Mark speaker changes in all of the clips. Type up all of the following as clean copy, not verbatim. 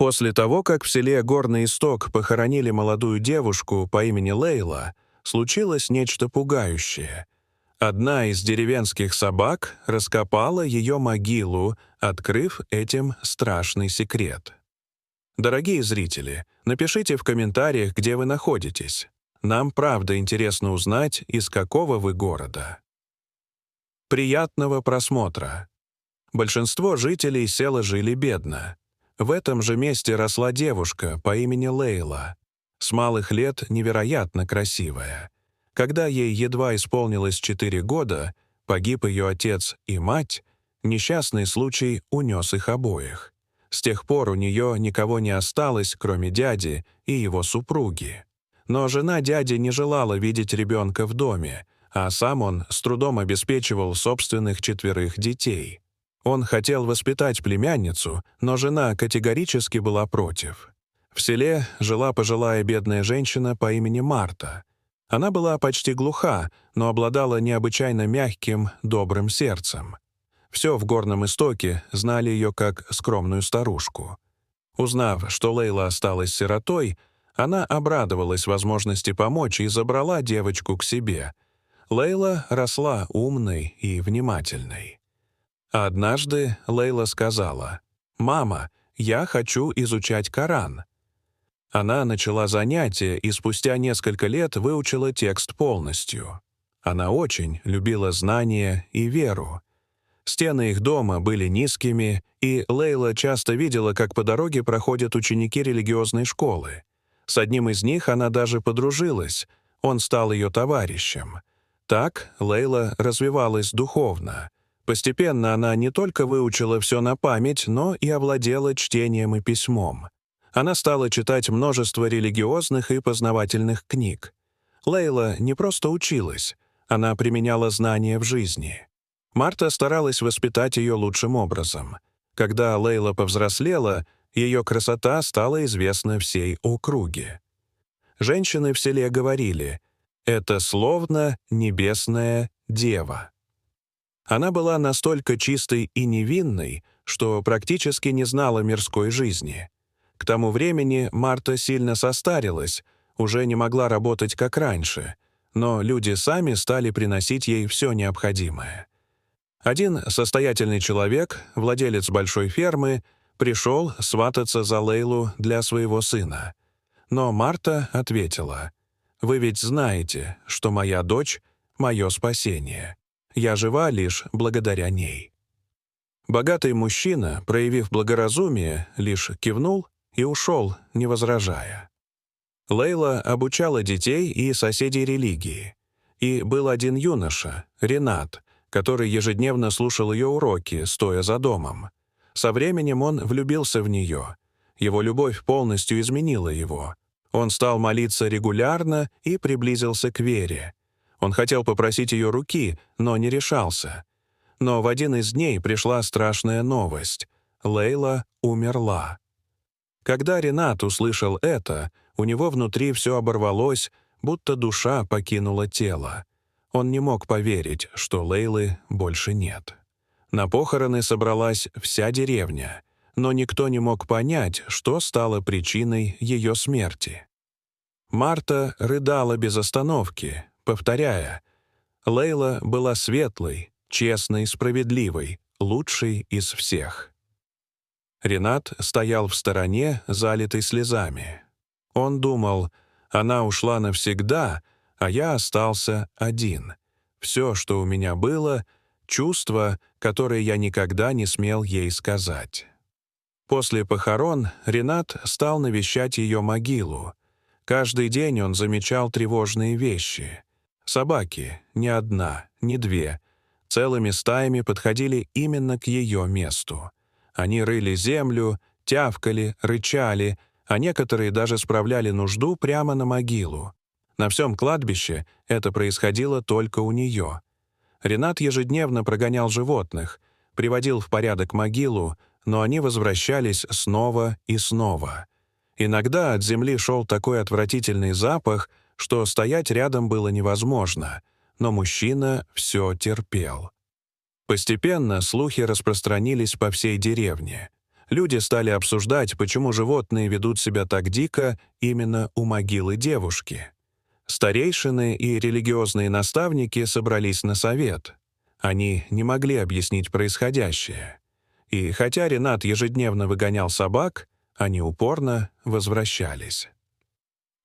Speaker 1: После того, как в селе Горный Исток похоронили молодую девушку по имени Лейла, случилось нечто пугающее. Одна из деревенских собак раскопала ее могилу, открыв этим страшный секрет. Дорогие зрители, напишите в комментариях, где вы находитесь. Нам правда интересно узнать, из какого вы города. Приятного просмотра. Большинство жителей села жили бедно. В этом же месте росла девушка по имени Лейла, с малых лет невероятно красивая. Когда ей едва исполнилось 4 года, погиб ее отец и мать, несчастный случай унес их обоих. С тех пор у нее никого не осталось, кроме дяди и его супруги. Но жена дяди не желала видеть ребенка в доме, а сам он с трудом обеспечивал собственных 4 детей. Он хотел воспитать племянницу, но жена категорически была против. В селе жила пожилая бедная женщина по имени Марта. Она была почти глуха, но обладала необычайно мягким, добрым сердцем. Все в Горном Истоке знали ее как скромную старушку. Узнав, что Лейла осталась сиротой, она обрадовалась возможности помочь и забрала девочку к себе. Лейла росла умной и внимательной. А однажды Лейла сказала: «Мама, я хочу изучать Коран». Она начала занятия и спустя несколько лет выучила текст полностью. Она очень любила знания и веру. Стены их дома были низкими, и Лейла часто видела, как по дороге проходят ученики религиозной школы. С одним из них она даже подружилась, он стал ее товарищем. Так Лейла развивалась духовно. Постепенно она не только выучила все на память, но и овладела чтением и письмом. Она стала читать множество религиозных и познавательных книг. Лейла не просто училась, она применяла знания в жизни. Марта старалась воспитать ее лучшим образом. Когда Лейла повзрослела, ее красота стала известна всей округе. Женщины в селе говорили: «Это словно небесная дева». Она была настолько чистой и невинной, что практически не знала мирской жизни. К тому времени Марта сильно состарилась, уже не могла работать как раньше, но люди сами стали приносить ей все необходимое. Один состоятельный человек, владелец большой фермы, пришел свататься за Лейлу для своего сына. Но Марта ответила: «Вы ведь знаете, что моя дочь — мое спасение. Я жива лишь благодаря ней». Богатый мужчина, проявив благоразумие, лишь кивнул и ушел, не возражая. Лейла обучала детей и соседей религии. И был один юноша, Ренат, который ежедневно слушал ее уроки, стоя за домом. Со временем он влюбился в нее. Его любовь полностью изменила его. Он стал молиться регулярно и приблизился к вере. Он хотел попросить ее руки, но не решался. Но в один из дней пришла страшная новость. Лейла умерла. Когда Ренат услышал это, у него внутри все оборвалось, будто душа покинула тело. Он не мог поверить, что Лейлы больше нет. На похороны собралась вся деревня, но никто не мог понять, что стало причиной ее смерти. Марта рыдала без остановки, повторяя: «Лейла была светлой, честной, справедливой, лучшей из всех». Ренат стоял в стороне, залитый слезами. Он думал: «Она ушла навсегда, а я остался один. Все, что у меня было — чувства, которые я никогда не смел ей сказать». После похорон Ренат стал навещать ее могилу. Каждый день он замечал тревожные вещи. Собаки, не одна, не две, целыми стаями подходили именно к ее месту. Они рыли землю, тявкали, рычали, а некоторые даже справляли нужду прямо на могилу. На всем кладбище это происходило только у нее. Ренат ежедневно прогонял животных, приводил в порядок могилу, но они возвращались снова и снова. Иногда от земли шел такой отвратительный запах, что стоять рядом было невозможно, но мужчина все терпел. Постепенно слухи распространились по всей деревне. Люди стали обсуждать, почему животные ведут себя так дико именно у могилы девушки. Старейшины и религиозные наставники собрались на совет. Они не могли объяснить происходящее. И хотя Ренат ежедневно выгонял собак, они упорно возвращались.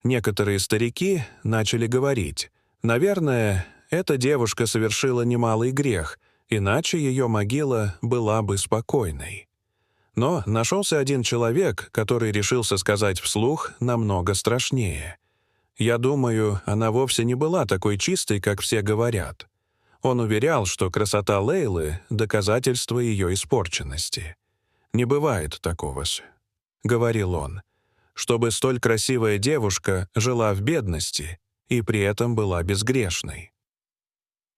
Speaker 1: Некоторые старики начали говорить: «Наверное, эта девушка совершила немалый грех, иначе ее могила была бы спокойной». Но нашелся один человек, который решился сказать вслух намного страшнее. «Я думаю, она вовсе не была такой чистой, как все говорят». Он уверял, что красота Лейлы — доказательство ее испорченности. «Не бывает такого, — говорил он, — чтобы столь красивая девушка жила в бедности и при этом была безгрешной».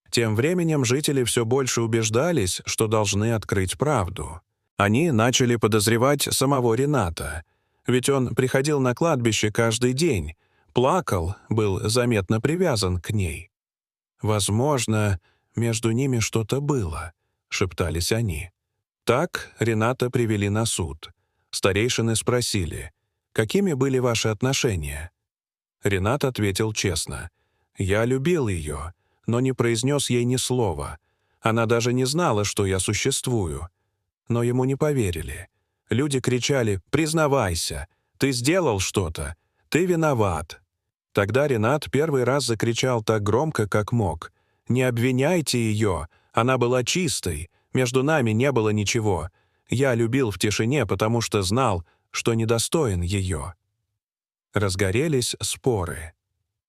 Speaker 1: Тем временем жители все больше убеждались, что должны открыть правду. Они начали подозревать самого Рената, ведь он приходил на кладбище каждый день, плакал, был заметно привязан к ней. «Возможно, между ними что-то было», — шептались они. Так Рената привели на суд. Старейшины спросили: «Какими были ваши отношения?» Ренат ответил честно: «Я любил ее, но не произнес ей ни слова. Она даже не знала, что я существую». Но ему не поверили. Люди кричали: «Признавайся! Ты сделал что-то! Ты виноват!» Тогда Ренат первый раз закричал так громко, как мог: «Не обвиняйте ее! Она была чистой! Между нами не было ничего! Я любил в тишине, потому что знал, что недостоин ее». Разгорелись споры.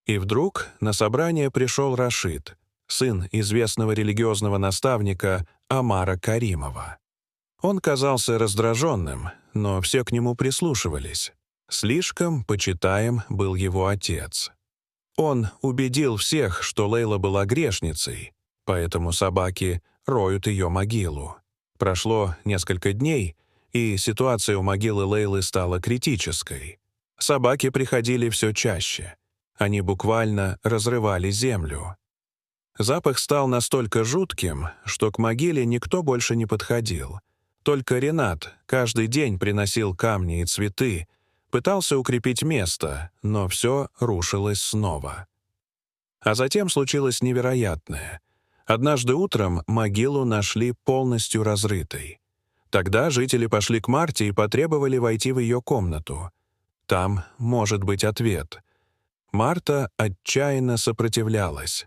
Speaker 1: И вдруг на собрание пришел Рашид, сын известного религиозного наставника Омара Каримова. Он казался раздраженным, но все к нему прислушивались. Слишком почитаем был его отец. Он убедил всех, что Лейла была грешницей, поэтому собаки роют ее могилу. Прошло несколько дней, и ситуация у могилы Лейлы стала критической. Собаки приходили все чаще. Они буквально разрывали землю. Запах стал настолько жутким, что к могиле никто больше не подходил. Только Ренат каждый день приносил камни и цветы, пытался укрепить место, но все рушилось снова. А затем случилось невероятное. Однажды утром могилу нашли полностью разрытой. Тогда жители пошли к Марте и потребовали войти в ее комнату. Там может быть ответ. Марта отчаянно сопротивлялась.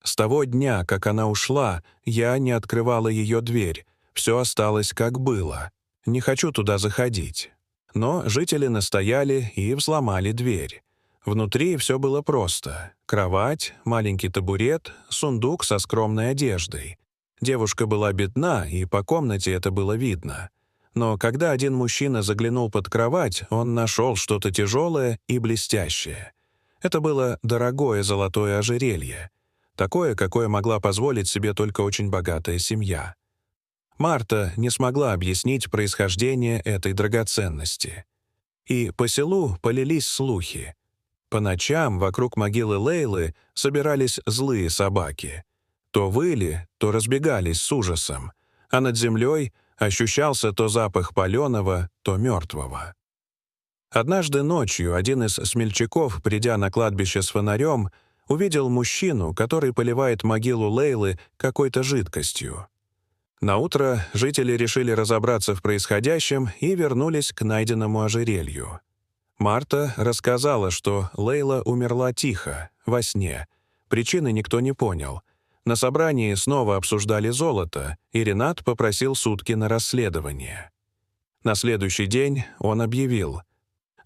Speaker 1: С того дня, как она ушла, я не открывала ее дверь. Все осталось как было. Не хочу туда заходить. Но жители настояли и взломали дверь. Внутри все было просто. Кровать, маленький табурет, сундук со скромной одеждой. Девушка была бедна, и по комнате это было видно. Но когда один мужчина заглянул под кровать, он нашел что-то тяжелое и блестящее. Это было дорогое золотое ожерелье. Такое, какое могла позволить себе только очень богатая семья. Марта не смогла объяснить происхождение этой драгоценности. И по селу полились слухи. По ночам вокруг могилы Лейлы собирались злые собаки. То выли, то разбегались с ужасом, а над землей ощущался то запах паленого, то мертвого. Однажды ночью один из смельчаков, придя на кладбище с фонарем, увидел мужчину, который поливает могилу Лейлы какой-то жидкостью. Наутро жители решили разобраться в происходящем и вернулись к найденному ожерелью. Марта рассказала, что Лейла умерла тихо, во сне. Причины никто не понял. На собрании снова обсуждали золото, и Ренат попросил сутки на расследование. На следующий день он объявил: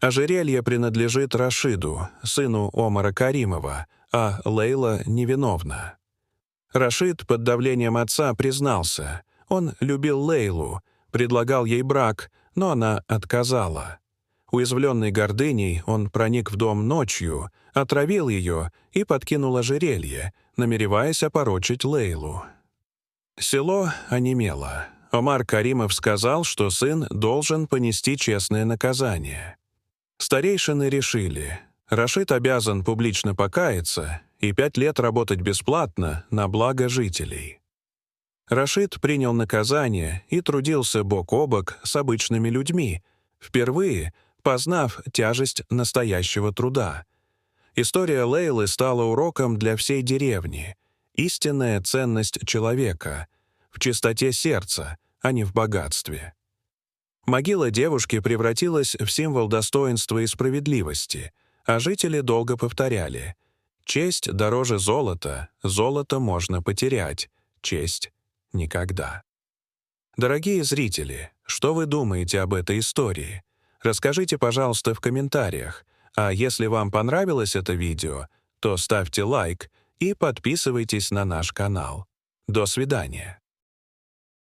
Speaker 1: ожерелье принадлежит Рашиду, сыну Омара Каримова, а Лейла невиновна. Рашид под давлением отца признался. Он любил Лейлу, предлагал ей брак, но она отказала. Уязвленный гордыней, он проник в дом ночью, отравил ее и подкинул ожерелье, намереваясь опорочить Лейлу. Село онемело. Омар Каримов сказал, что сын должен понести честное наказание. Старейшины решили: Рашид обязан публично покаяться и 5 лет работать бесплатно на благо жителей. Рашид принял наказание и трудился бок о бок с обычными людьми, впервые познав тяжесть настоящего труда. История Лейлы стала уроком для всей деревни. Истинная ценность человека в чистоте сердца, а не в богатстве. Могила девушки превратилась в символ достоинства и справедливости, а жители долго повторяли: «Честь дороже золота, золото можно потерять, честь — никогда». Дорогие зрители, что вы думаете об этой истории? Расскажите, пожалуйста, в комментариях. А если вам понравилось это видео, то ставьте лайк и подписывайтесь на наш канал. До свидания.